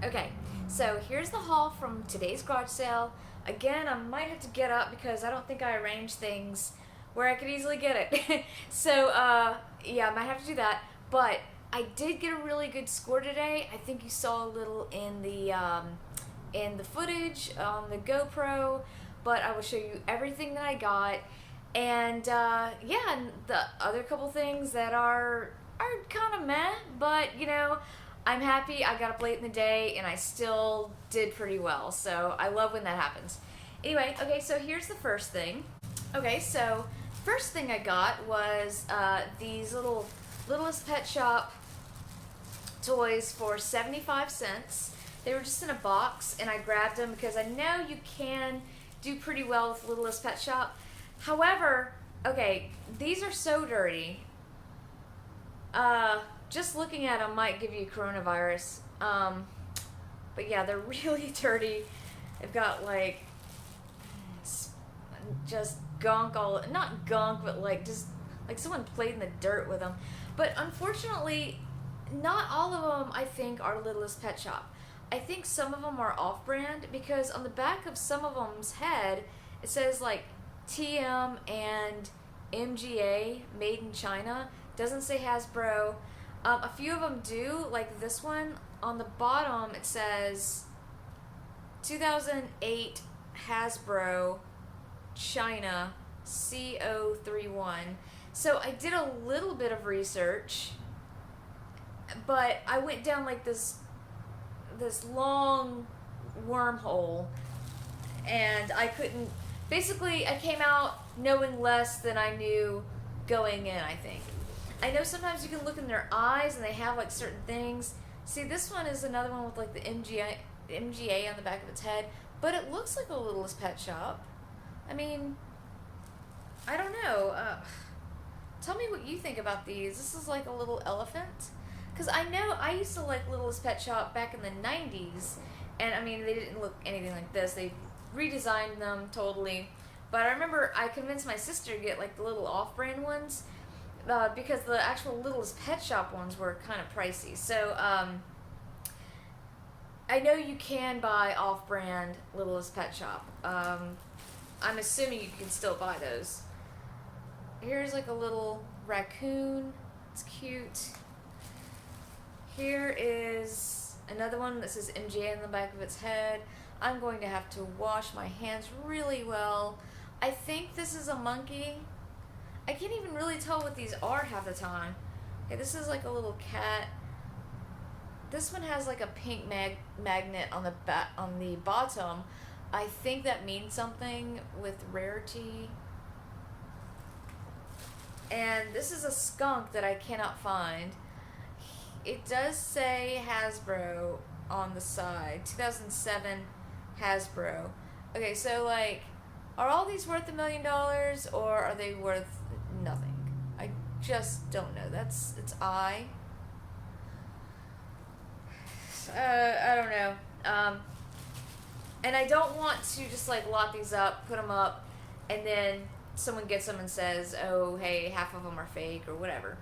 Okay, so here's the haul from today's garage sale. Again, I might have to get up because I don't think I arranged things where I could easily get it. So, yeah, I might have to do that. But I did get a really good score today. I think you saw a little in the footage on the GoPro, but I will show you everything that I got. And yeah, and the other couple things that are kind of meh, but I'm happy. I got up late in the day and I still did pretty well. So I love when that happens. Anyway, okay, so here's the first thing. Okay, so first thing I got was these Littlest Pet Shop toys for 75 cents. They were just in a box and I grabbed them because I know you can do pretty well with Littlest Pet Shop. However, okay, these are so dirty. Just looking at them might give you coronavirus. But yeah, they're really dirty. They've got like just gunk all, not gunk, but like just like someone played in the dirt with them. But unfortunately, not all of them I think are Littlest Pet Shop. I think some of them are off-brand because on the back of some of them's head it says like TM and MGA, made in China. Doesn't say Hasbro. A few of them do, like this one. On the bottom it says 2008 Hasbro China CO31. So I did a little bit of research, but I went down like this long wormhole and I couldn't. Basically, I came out knowing less than I knew going in, I think. I know sometimes you can look in their eyes and they have like certain things. See, this one is another one with like the MGA on the back of its head, but it looks like a Littlest Pet Shop. I mean, I don't know. Tell me what you think about these. This is like a little elephant. Because I know I used to like Littlest Pet Shop back in the 90s, and I mean, they didn't look anything like this. They redesigned them totally. But I remember I convinced my sister to get like the little off-brand ones because the actual Littlest Pet Shop ones were kind of pricey. So I know you can buy off-brand Littlest Pet Shop. I'm assuming you can still buy those. Here's like a little raccoon. It's cute. Here is another one that says MGA on the back of its head. I'm going to have to wash my hands really well. I think this is a monkey. I can't even really tell what these are half the time. Okay, this is like a little cat. This one has like a pink magnet on the bottom. I think that means something with rarity. And this is a skunk that I cannot find. It does say Hasbro on the side. 2007 Hasbro. Okay, so like, are all these worth $1 million or are they worth nothing? I just don't know. It's I don't know. And I don't want to just like lock these up, put them up, and then someone gets them and says, oh, hey, half of them are fake or whatever.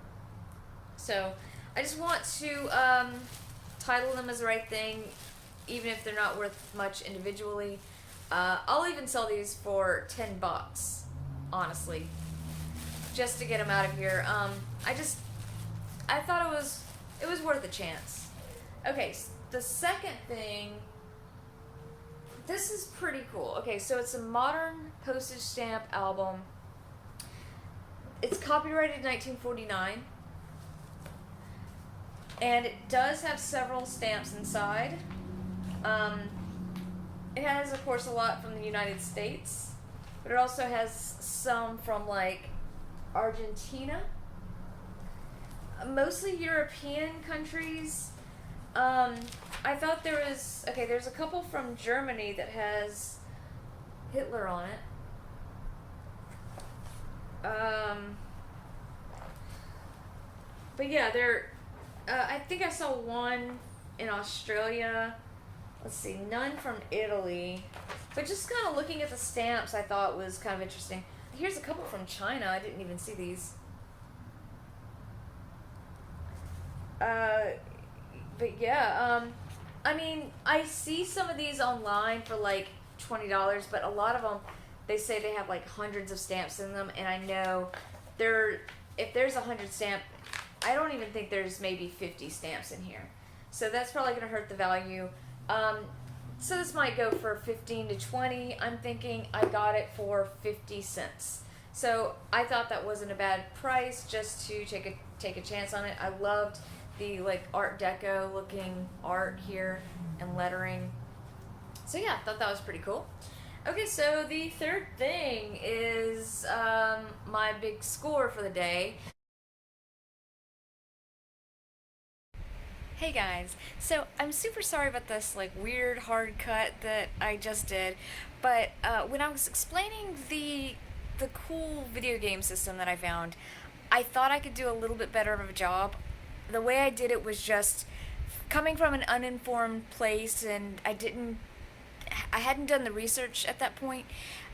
So I just want to title them as the right thing, even if they're not worth much individually. I'll even sell these for $10, honestly, just to get them out of here. I thought it was worth a chance. Okay, the second thing, this is pretty cool. Okay, so it's a modern postage stamp album. It's copyrighted 1949. And it does have several stamps inside. It has, of course, a lot from the United States, but it also has some from, like, Argentina. Mostly European countries. I thought there was... Okay, there's a couple from Germany that has Hitler on it. But yeah, I think I saw one in Australia. Let's see, none from Italy. But just kind of looking at the stamps, I thought was kind of interesting. Here's a couple from China. I didn't even see these. But yeah, I mean, I see some of these online for like $20, but a lot of them, they say they have like hundreds of stamps in them, and I know if there's 100 stamp, I don't even think there's maybe 50 stamps in here. So that's probably going to hurt the value. So this might go for 15 to 20. I'm thinking I got it for 50 cents. So I thought that wasn't a bad price just to take a chance on it. I loved the like Art Deco looking art here and lettering. So yeah, I thought that was pretty cool. Okay, so the third thing is my big score for the day. Hey guys, so I'm super sorry about this like weird hard cut that I just did, but when I was explaining the cool video game system that I found, I thought I could do a little bit better of a job. The way I did it was just coming from an uninformed place, and I hadn't done the research at that point.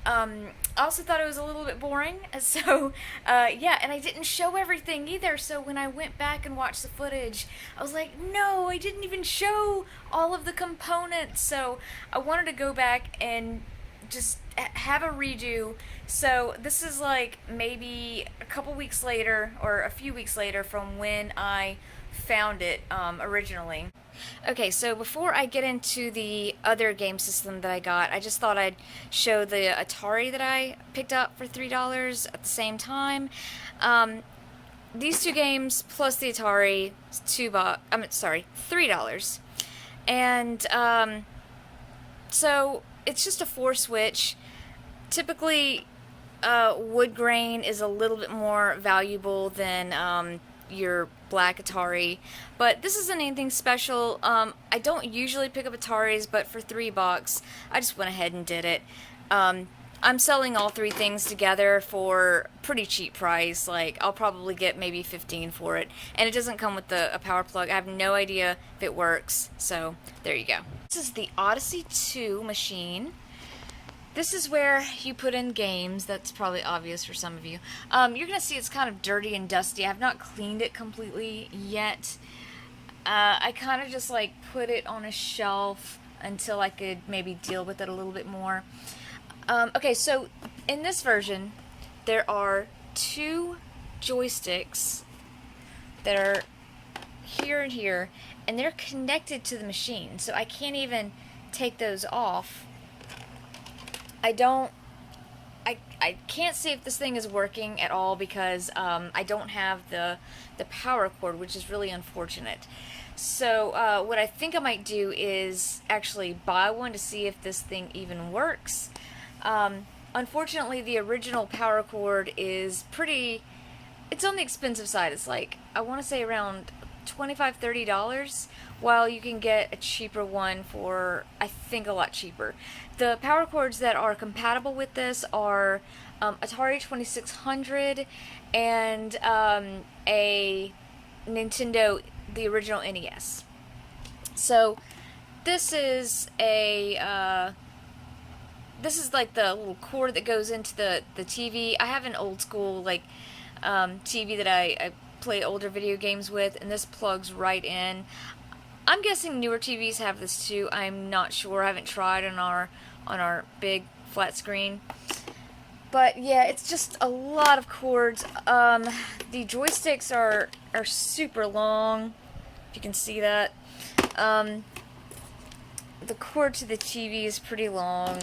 I also thought it was a little bit boring, so yeah, and I didn't show everything either, so when I went back and watched the footage, I was like, no, I didn't even show all of the components, so I wanted to go back and just have a redo. So this is like maybe a couple weeks later, or a few weeks later from when I found it originally. Okay, so before I get into the other game system that I got, I just thought I'd show the Atari that I picked up for $3 at the same time. These two games plus the Atari, $3. And so it's just a 4-switch. Typically, wood grain is a little bit more valuable than your black Atari, but this isn't anything special. I don't usually pick up Ataris, but for $3, I just went ahead and did it. I'm selling all three things together for a pretty cheap price. Like, I'll probably get maybe 15 for it, and it doesn't come with a power plug. I have no idea if it works, so there you go. This is the Odyssey II machine. This is where you put in games. That's probably obvious for some of you. You're going to see it's kind of dirty and dusty. I've not cleaned it completely yet. I kind of just like put it on a shelf until I could maybe deal with it a little bit more. Okay, so in this version, there are 2 joysticks that are here and here, and they're connected to the machine, so I can't even take those off. I can't see if this thing is working at all because I don't have the power cord, which is really unfortunate. So what I think I might do is actually buy one to see if this thing even works. Unfortunately, the original power cord is it's on the expensive side. It's like, I want to say around $25–30, while you can get a cheaper one for, I think, a lot cheaper. The power cords that are compatible with this are Atari 2600 and a Nintendo, the original NES. So this is like the little cord that goes into the TV. I have an old school like TV that I play older video games with, and this plugs right in. I'm guessing newer TVs have this too. I'm not sure. I haven't tried on our big flat screen. But yeah, it's just a lot of cords. The joysticks are super long, if you can see that. The cord to the TV is pretty long.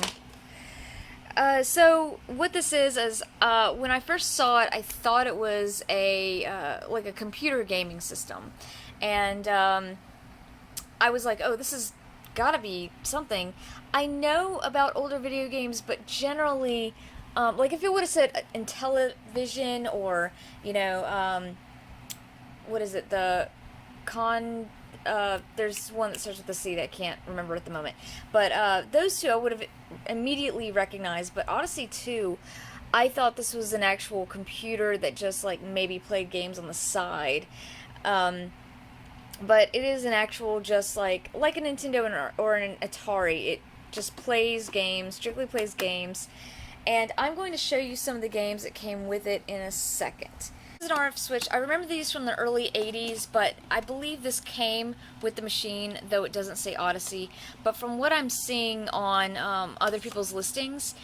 So what this is when I first saw it, I thought it was like a computer gaming system, and I was like, oh, this has gotta be something. I know about older video games, but generally, like if it would have said Intellivision or, you know, what is it, there's one that starts with a C that I can't remember at the moment. But those two I would have immediately recognized. But Odyssey II, I thought this was an actual computer that just like maybe played games on the side. But it is an actual, just like a Nintendo or an Atari. It just plays games, strictly plays games. And I'm going to show you some of the games that came with it in a second. This is an RF switch. I remember these from the early 80s, but I believe this came with the machine, though it doesn't say Odyssey. But from what I'm seeing on other people's listings,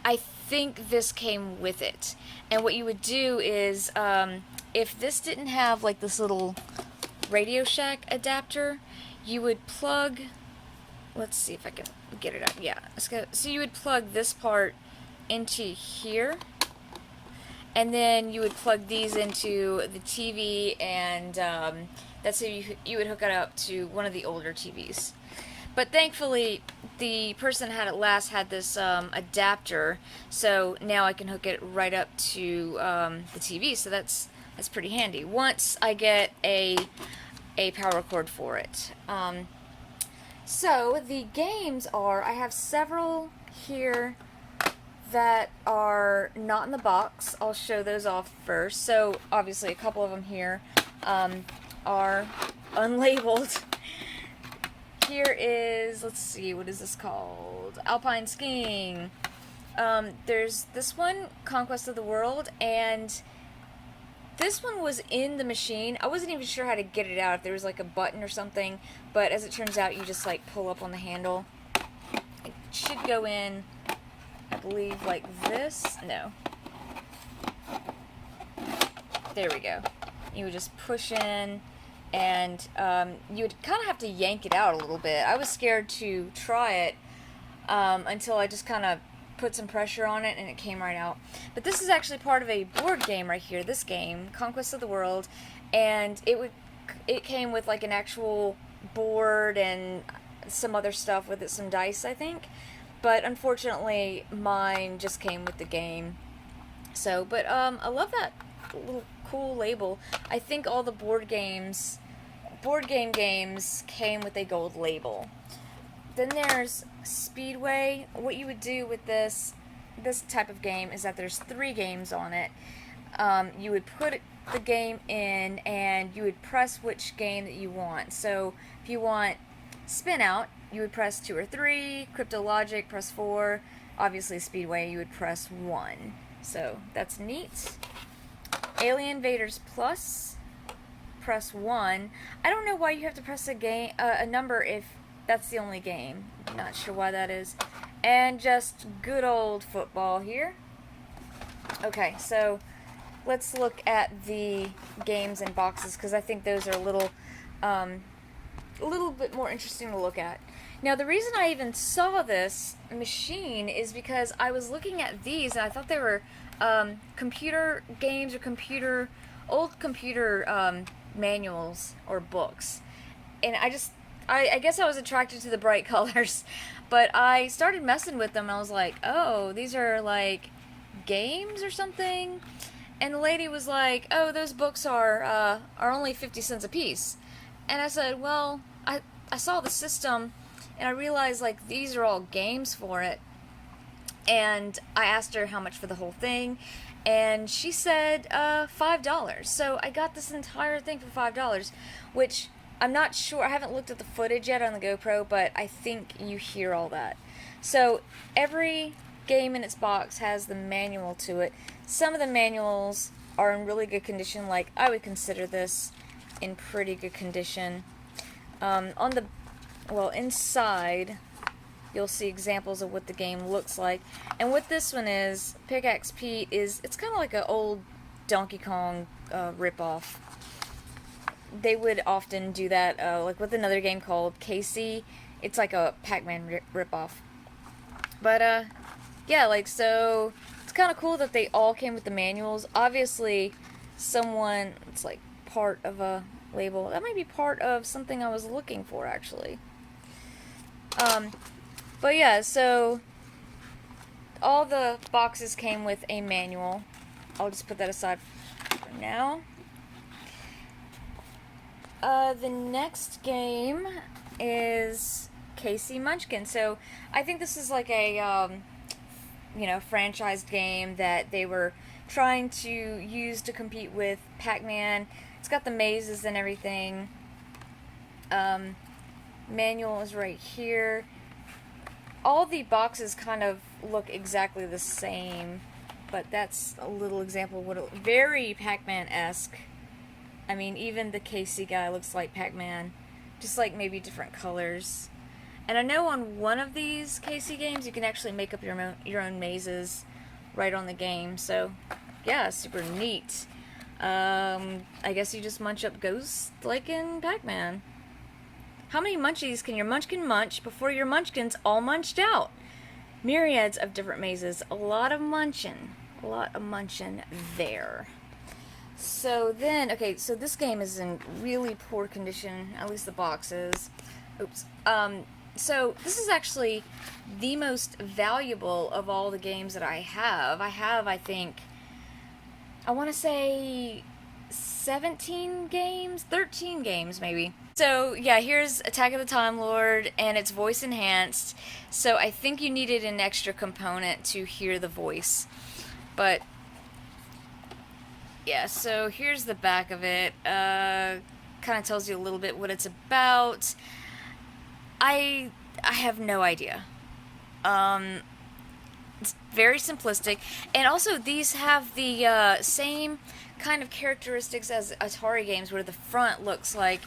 I think this came with it. And what you would do is, if this didn't have like this little Radio Shack adapter, you would plug, let's see if I can get it out. Yeah, so you would plug this part into here, and then you would plug these into the TV, and that's how you would hook it up to one of the older TVs. But thankfully, the person had at last had this adapter, so now I can hook it right up to the TV. So that's pretty handy. Once I get a power cord for it. So the games are, I have several here that are not in the box. I'll show those off first. So obviously a couple of them here are unlabeled. Here is, let's see, what is this called? Alpine Skiing. There's this one, Conquest of the World, and this one was in the machine. I wasn't even sure how to get it out, if there was like a button or something, but as it turns out, you just like pull up on the handle. It should go in, I believe, like this. No. There we go. You would just push in, and you would kind of have to yank it out a little bit. I was scared to try it until I just kind of put some pressure on it and it came right out. But this is actually part of a board game right here, this game, Conquest of the World, and it came with like an actual board and some other stuff with it, some dice, I think. But unfortunately, mine just came with the game. So, but I love that little cool label. I think all the board game games came with a gold label. Then there's Speedway. What you would do with this type of game is that there's 3 games on it. You would put the game in and you would press which game that you want. So if you want Spin Out, you would press 2 or 3. Crypto Logic, press 4. Obviously Speedway, you would press 1. So that's neat. Alien Invaders Plus, press 1. I don't know why you have to press a number if that's the only game. Not sure why that is. And just good old football here. Okay, so let's look at the games and boxes, because I think those are a little bit more interesting to look at. Now, the reason I even saw this machine is because I was looking at these and I thought they were computer games or old computer manuals or books. And I guess I was attracted to the bright colors, but I started messing with them and I was like, oh, these are like games or something. And the lady was like, oh, those books are only 50 cents a piece. And I said, well, I saw the system and I realized like these are all games for it. And I asked her how much for the whole thing, and she said $5. So I got this entire thing for $5, which I'm not sure. I haven't looked at the footage yet on the GoPro, but I think you hear all that. So every game in its box has the manual to it. Some of the manuals are in really good condition, like I would consider this in pretty good condition. Inside, you'll see examples of what the game looks like. And what this one is, Pickaxe Pete, it's kind of like an old Donkey Kong ripoff. They would often do that, like with another game called Casey. It's like a Pac-Man ripoff. But, yeah, like, so it's kind of cool that they all came with the manuals. Obviously, it's like part of a label. That might be part of something I was looking for, actually. But yeah, so all the boxes came with a manual. I'll just put that aside for now. The next game is Casey Munchkin. So I think this is like a franchised game that they were trying to use to compete with Pac-Man. It's got the mazes and everything. Manual is right here. All the boxes kind of look exactly the same. But that's a little example of what it, very Pac-Man-esque. I mean, even the Casey guy looks like Pac-Man, just like maybe different colors. And I know on one of these Casey games you can actually make up your own mazes right on the game. So, yeah, super neat. I guess you just munch up ghosts like in Pac-Man. How many munchies can your munchkin munch before your munchkin's all munched out? Myriads of different mazes. A lot of munching. A lot of munching there. So then, okay, so this game is in really poor condition, at least the box is. Oops. So this is actually the most valuable of all the games that I have. I think, I want to say 17 games? 13 games, maybe. So, yeah, here's Attack of the Time Lord, and it's voice enhanced. So I think you needed an extra component to hear the voice. But, yeah, so here's the back of it. Kind of tells you a little bit what it's about. I have no idea. It's very simplistic. And also, these have the same kind of characteristics as Atari games, where the front looks like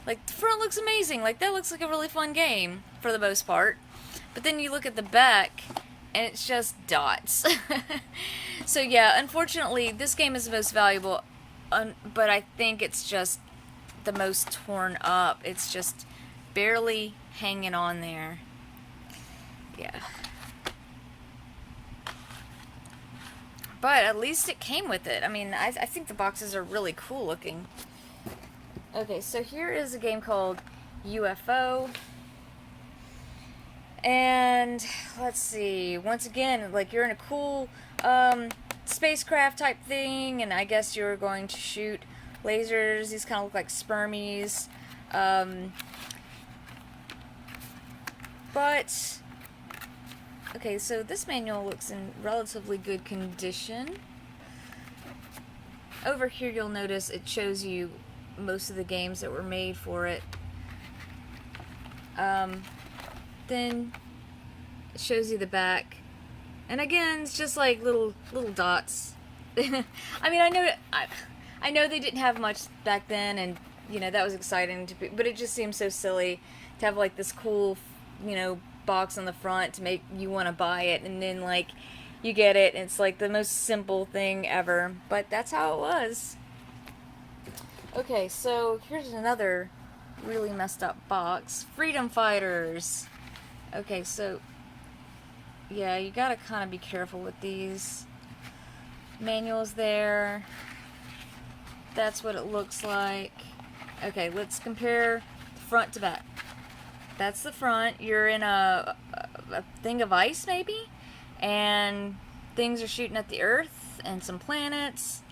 the front looks amazing. Like, that looks like a really fun game, for the most part. But then you look at the back, and it's just dots. So, yeah, unfortunately, this game is the most valuable, but I think it's just the most torn up. It's just barely hanging on there. Yeah. But at least it came with it. I mean, I think the boxes are really cool looking. Okay, so here is a game called UFO. And let's see. Once again, like, you're in a cool spacecraft type thing, and I guess you're going to shoot lasers. These kind of look like spermies. But okay, so this manual looks in relatively good condition. Over here you'll notice it shows you most of the games that were made for it. Then it shows you the back. And again, it's just like little dots. I mean, I know they didn't have much back then, and you know that was exciting to be, but it just seems so silly to have like this cool, you know, box on the front to make you want to buy it, and then like you get it and it's like the most simple thing ever, but that's how it was. Okay, so here's another really messed up box. Freedom Fighters. Okay, so yeah, you gotta kind of be careful with these. Manuals there. That's what it looks like. Okay, let's compare front to back. That's the front. You're in a thing of ice, maybe? And things are shooting at the Earth and some planets.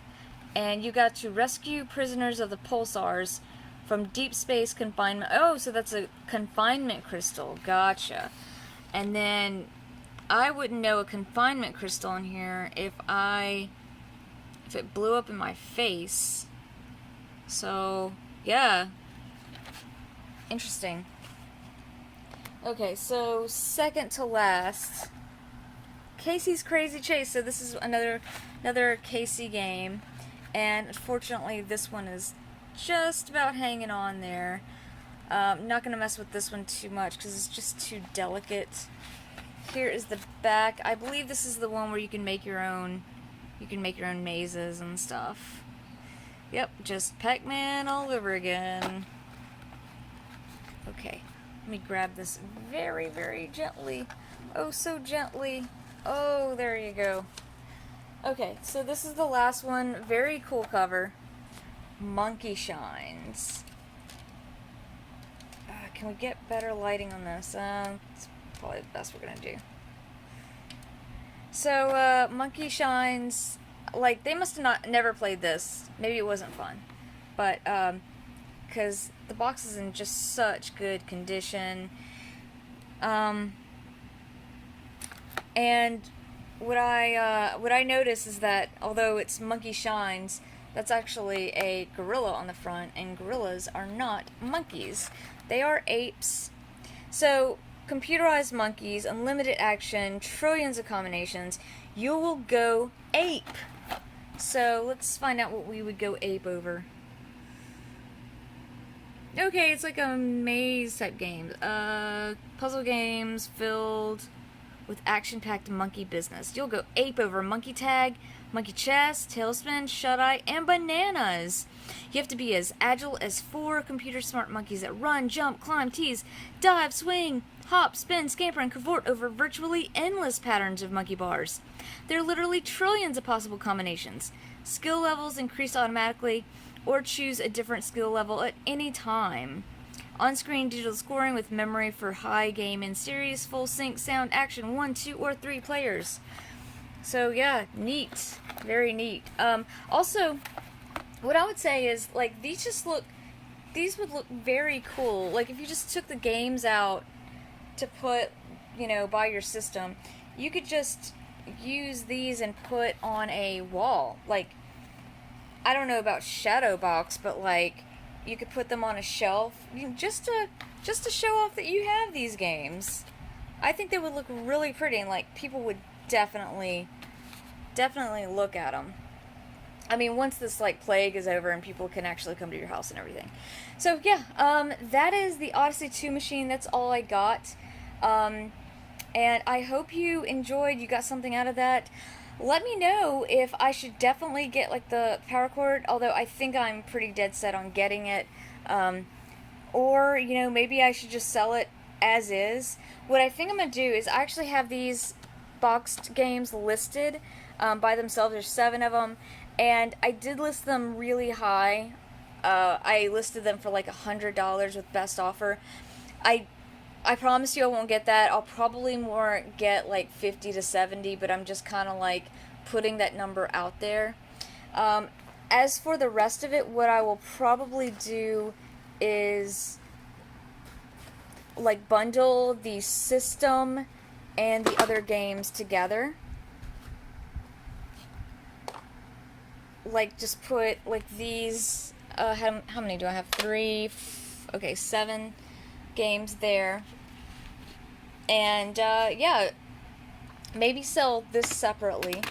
And you got to rescue prisoners of the pulsars from deep space confinement. Oh, so that's a confinement crystal. Gotcha. And then I wouldn't know a confinement crystal in here if it blew up in my face. So, yeah. Interesting. Okay, so second to last, Casey's Crazy Chase. So this is another Casey game, and unfortunately this one is just about hanging on there. I'm not gonna mess with this one too much because it's just too delicate. Here is the back. I believe this is the one where you can make your own mazes and stuff. Yep, just Pac-Man all over again. Okay. Let me grab this very, very gently. Oh, so gently. Oh, there you go. Okay, so this is the last one. Very cool cover. Monkeyshines. Can we get better lighting on this? It's probably the best we're gonna do. So, Monkeyshines, like, they must have never played this. Maybe it wasn't fun. But, because the box is in just such good condition. And what I notice is that although it's Monkeyshines, that's actually a gorilla on the front, and gorillas are not monkeys. They are apes. So, computerized monkeys, unlimited action, trillions of combinations. You will go ape. So let's find out what we would go ape over. Okay, it's like a maze type game. Puzzle games filled with action-packed monkey business. You'll go ape over monkey tag, monkey chess, tailspin, shut-eye, and bananas. You have to be as agile as 4 computer-smart monkeys that run, jump, climb, tease, dive, swing, hop, spin, scamper, and cavort over virtually endless patterns of monkey bars. There are literally trillions of possible combinations. Skill levels increase automatically, or choose a different skill level at any time. On-screen digital scoring with memory for high game in series, full sync, sound, action, 1, 2, or 3 players. So yeah, neat. Very neat. Also, what I would say is, like, these would look very cool. Like, if you just took the games out to put, you know, by your system, you could just use these and put on a wall. Like, I don't know about shadow box, but like, you could put them on a shelf, just to show off that you have these games. I think they would look really pretty, and like, people would definitely look at them. I mean, once this like plague is over and people can actually come to your house and everything. So yeah, that is the Odyssey II machine. That's all I got. And I hope you enjoyed. You got something out of that. Let me know if I should definitely get like the power cord, although I think I'm pretty dead set on getting it. Or, you know, maybe I should just sell it as is. What I think I'm going to do is I actually have these boxed games listed by themselves. There's 7 of them, and I did list them really high. I listed them for like $100 with best offer. I promise you I won't get that. I'll probably more get like 50 to 70, but I'm just kind of like putting that number out there. As for the rest of it, what I will probably do is like bundle the system and the other games together. Like, just put like these, how many do I have? 3, okay, 7 games there. And yeah, maybe sell this separately.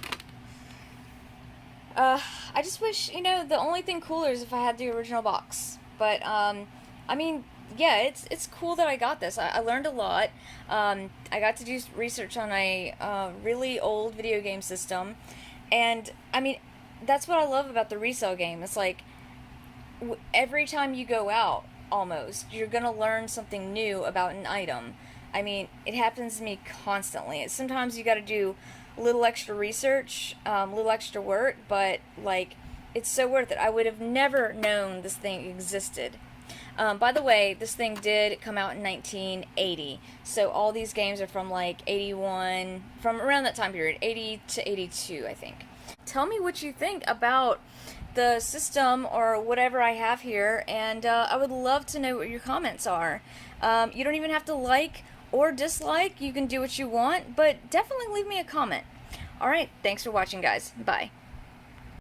I just wish, you know, the only thing cooler is if I had the original box. But I mean, yeah, it's cool that I got this. I learned a lot. I got to do research on a really old video game system, and I mean, that's what I love about the resale game. It's like, every time you go out, almost, you're gonna learn something new about an item. I mean, it happens to me constantly. Sometimes you gotta do a little extra research, a little extra work, but like, it's so worth it. I would have never known this thing existed. By the way, this thing did come out in 1980, so all these games are from like 81, from around that time period, 80 to 82, I think. Tell me what you think about the system or whatever I have here, and I would love to know what your comments are. You don't even have to like or dislike. You can do what you want, but definitely leave me a comment. Alright, thanks for watching, guys. Bye.